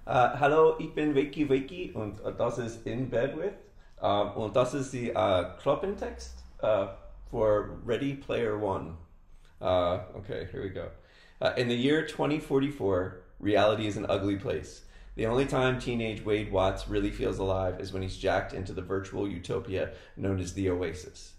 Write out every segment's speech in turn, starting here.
Hallo, ich bin Wakey Wakey und das ist In Bed With. Und das ist die Klappentext for Ready Player One. Okay, here we go. In the year 2044, reality is an ugly place. The only time teenage Wade Watts really feels alive is when he's jacked into the virtual utopia known as the Oasis.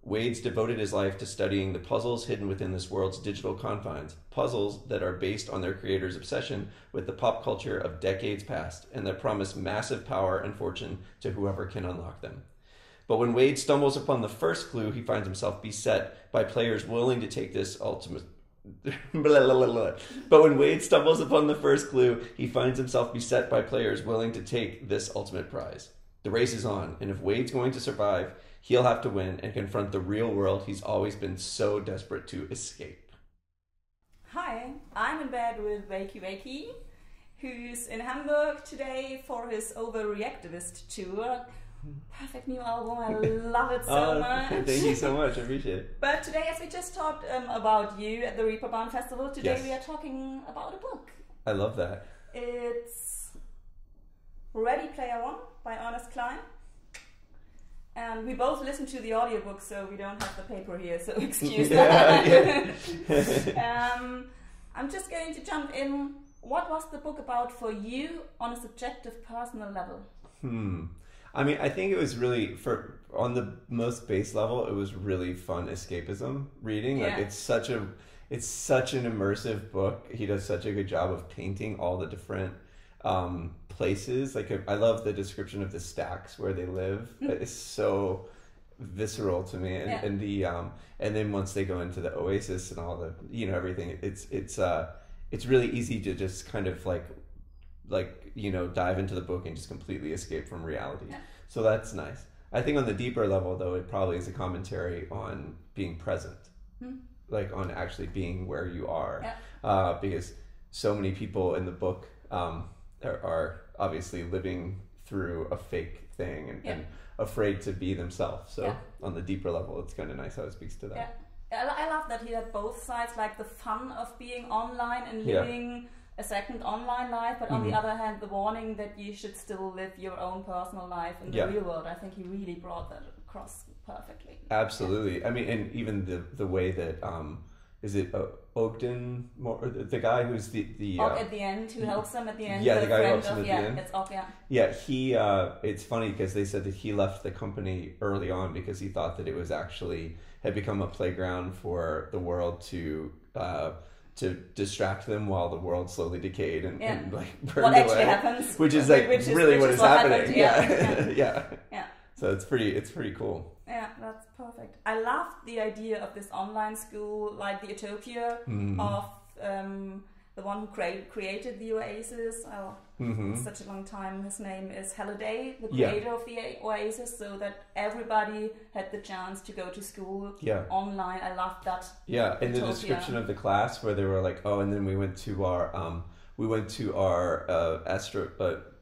Wade's devoted his life to studying the puzzles hidden within this world's digital confines, puzzles that are based on their creator's obsession with the pop culture of decades past and that promise massive power and fortune to whoever can unlock them. But when Wade stumbles upon the first clue, he finds himself beset by players willing to take this ultimate... But when Wade stumbles upon the first clue, he finds himself beset by players willing to take this ultimate prize. The race is on, and if Wade's going to survive, he'll have to win and confront the real world he's always been so desperate to escape. Hi, I'm in bed with Wakey Wakey, who's in Hamburg today for his Overreactivist tour. Perfect new album, I love it so much. Thank you so much, I appreciate it. But today, as we just talked about you at the Reeperbahn Festival, today Yes. we are talking about a book. I love that. It's Ready Player One by Ernest Cline. And we both listened to the audiobook, so we don't have the paper here, so excuse that. I'm just going to jump in. What was the book about for you on a subjective, personal level? I mean, I think it was really, on the most base level, it was really fun escapism reading. Yeah. Like it's such an immersive book. He does such a good job of painting all the different places. Like I love the description of the stacks where they live. It's so visceral to me, and and then once they go into the Oasis and all the everything, it's really easy to just kind of like dive into the book and just completely escape from reality. Yeah. So that's nice. I think on the deeper level, though, it probably is a commentary on being present, like on actually being where you are, because so many people in the book are obviously living through a fake thing and afraid to be themselves. So on the deeper level, it's kind of nice how it speaks to that. Yeah. I love that he had both sides, like the fun of being online and living a second online life, but on the other hand, the warning that you should still live your own personal life in the real world. I think he really brought that across perfectly. Absolutely. I mean, and even the way that is it Ogden, the guy who's the Og at the end, who helps him at the end. Yeah, the guy who helps him at the end. It's Og, Yeah, he. It's funny because they said that he left the company early on because he thought that it was actually had become a playground for the world to distract them while the world slowly decayed and like burned what actually away. happens, which is like which really what is happening. Happened. Yeah. Yeah. So it's pretty cool. Yeah, that's perfect. I loved the idea of this online school, like the utopia of the one who created the Oasis. Such a long time. His name is Halliday, the creator of the Oasis, so that everybody had the chance to go to school online. I loved that. Yeah, in the description of the class where they were like, oh, and then we went to our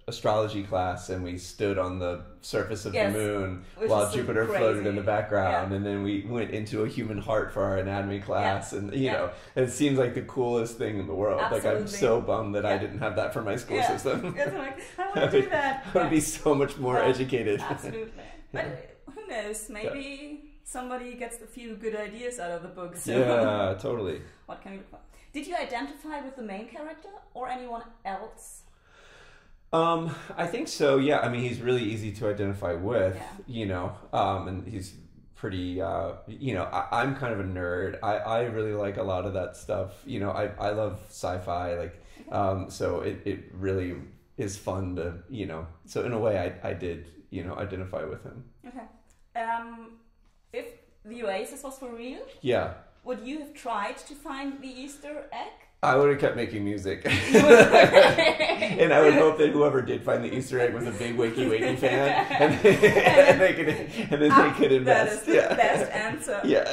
astrology class and we stood on the surface of the moon while Jupiter floated in the background, and then we went into a human heart for our anatomy class, and it seems like the coolest thing in the world. Absolutely. Like I'm so bummed that I didn't have that for my school system. It's like, I want to do that. I would be so much more educated. Absolutely. But who knows, maybe somebody gets a few good ideas out of the book. So yeah, totally. What can we do? Did you identify with the main character or anyone else? I think so, yeah. I mean, he's really easy to identify with, and he's pretty, I'm kind of a nerd. I really like a lot of that stuff. I love sci-fi, like, so it really is fun to, so in a way I did, identify with him. Okay. If the Oasis was for real, would you have tried to find the Easter egg? I would have kept making music. And I would hope that whoever did find the Easter egg was a big Wakey Wakey fan, and then they could invest. That is the best answer. Yeah.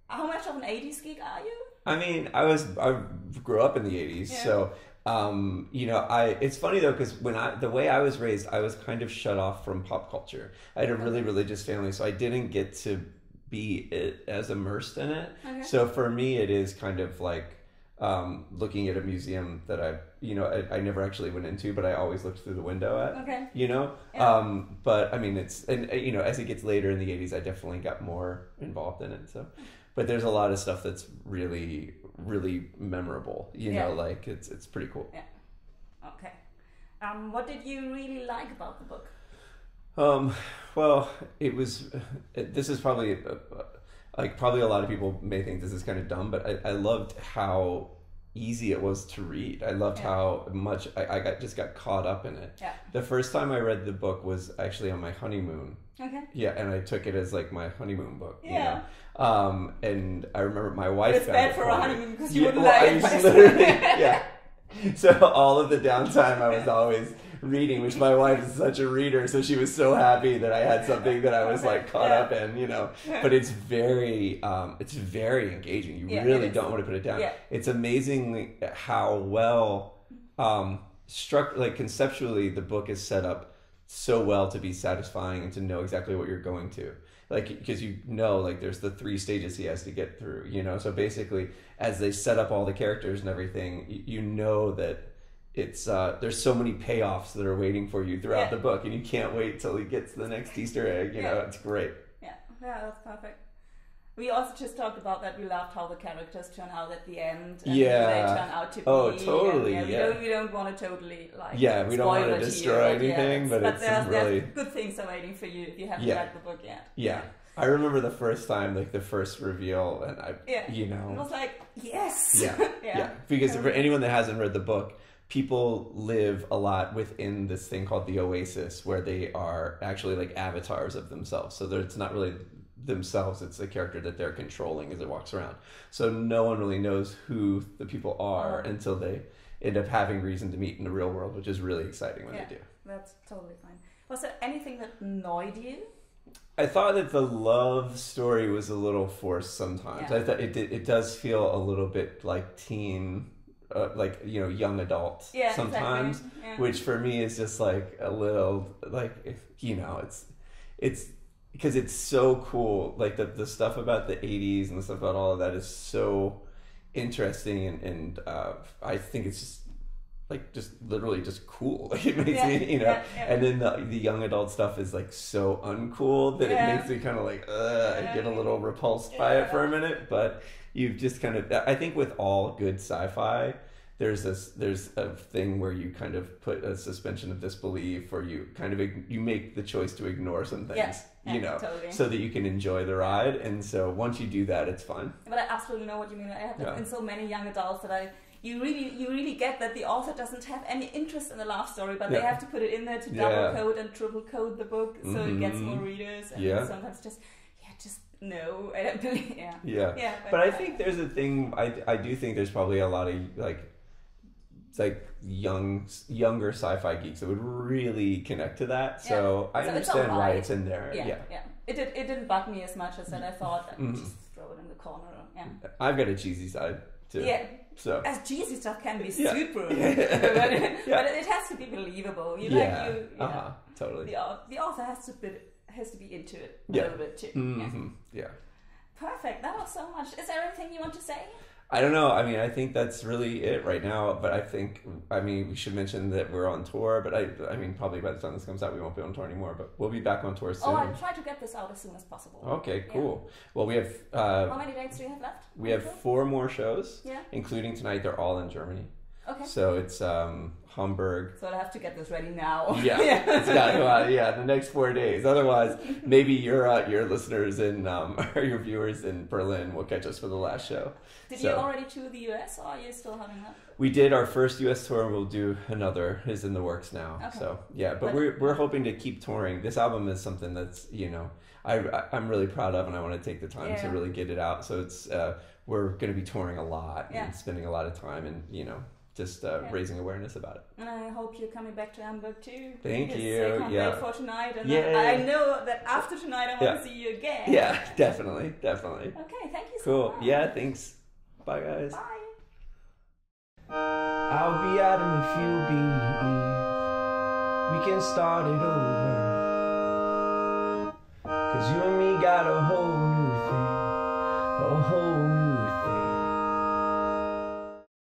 How much of an 80s geek are you? I mean, I grew up in the 80s, so it's funny though, because the way I was raised, I was kind of shut off from pop culture. I had a really religious family, so I didn't get to be as immersed in it. Okay. So for me, it is kind of like looking at a museum that I never actually went into, but I always looked through the window at. Okay. Yeah. But I mean, it's, and as it gets later in the 80s, I definitely got more involved in it. So, but there's a lot of stuff that's really, really memorable. Like it's pretty cool. Yeah. Okay. What did you really like about the book? Well, this is probably probably a lot of people may think this is kind of dumb, but I loved how easy it was to read. I loved how much I just got caught up in it. Yeah. The first time I read the book was actually on my honeymoon. Okay. Yeah, and I took it as like my honeymoon book. Yeah. And I remember my wife. It's bad for a honeymoon because you wouldn't like it. Literally, yeah. So all of the downtime I was always reading, which my wife is such a reader, so she was so happy that I had something that I was like caught up in, But it's very engaging. You really don't want to put it down. Yeah. It's amazing how well conceptually the book is set up so well to be satisfying and to know exactly what you're going to. Because there's the 3 stages he has to get through, So basically, as they set up all the characters and everything, that it's there's so many payoffs that are waiting for you throughout the book, and you can't wait till he gets the next Easter egg. It's great. Yeah, that's perfect. We also just talked about that. We loved how the characters turn out at the end. And who they turn out to be. Oh, totally. We don't want to totally we don't want to destroy anything, but there's good things are waiting for you if you haven't read the book yet. Yeah. I remember the first time, the first reveal, and it was like, yes. Yeah. Because for anyone that hasn't read the book, people live a lot within this thing called the Oasis, where they are actually like avatars of themselves. So it's not really themselves, it's the character that they're controlling as it walks around. So no one really knows who the people are until they end up having reason to meet in the real world, which is really exciting when they do. That's totally fine. Was there anything that annoyed you? I thought that the love story was a little forced sometimes. I thought it does feel a little bit like teen, young adult sometimes, exactly. Which for me is just like a little it's because it's so cool. Like the stuff about the 80s and the stuff about all of that is so interesting, and I think it's just literally just cool. It makes me, and then the young adult stuff is like so uncool that it makes me kind of like, I get a little repulsed by it for a minute. But you've just kind of, I think with all good sci-fi, there's a thing where you kind of put a suspension of disbelief, or you kind of, you make the choice to ignore some things, totally. so that you can enjoy the ride. And so once you do that, it's fun. But I absolutely know what you mean. I have that in so many young adults that you really get that the author doesn't have any interest in the love story, but they have to put it in there to double code and triple code the book so it gets more readers. And sometimes just no, I don't believe. But I think there's a thing. I do think there's probably a lot of younger sci-fi geeks that would really connect to that. So I understand why it's in there. It didn't bug me as much as that. I thought just throw it in the corner. I've got a cheesy side too. So as cheesy stuff can be super, but it has to be believable. Totally. The author has to be into it a little bit too. Perfect. That was so much. Is there anything you want to say? I don't know. I mean, I think that's really it right now. But we should mention that we're on tour. But I mean, probably by the time this comes out, we won't be on tour anymore. But we'll be back on tour soon. I'll try to get this out as soon as possible. Okay, cool. Well, we have... how many dates do you have left? We have 4 more shows, including tonight. They're all in Germany. Okay. So it's Hamburg. So I have to get this ready now. It's got to go out. The next 4 days. Otherwise, maybe your listeners and or your viewers in Berlin will catch us for the last show. Did you already tour the US, or are you still having that? We did our first US tour. We'll do another. Is in the works now. Okay. So but we're hoping to keep touring. This album is something that's I'm really proud of, and I want to take the time to really get it out. So it's we're going to be touring a lot and spending a lot of time, and just raising awareness about it. And I hope you're coming back to Hamburg too. Thank you. I can't wait for tonight. And I know that after tonight I want to see you again. Yeah, definitely. Okay, thank you so much. Cool. Yeah, thanks. Bye, guys. Bye. I'll be Adam if you be Eve. We can start it over. 'Cause you and me got a whole new thing. A whole new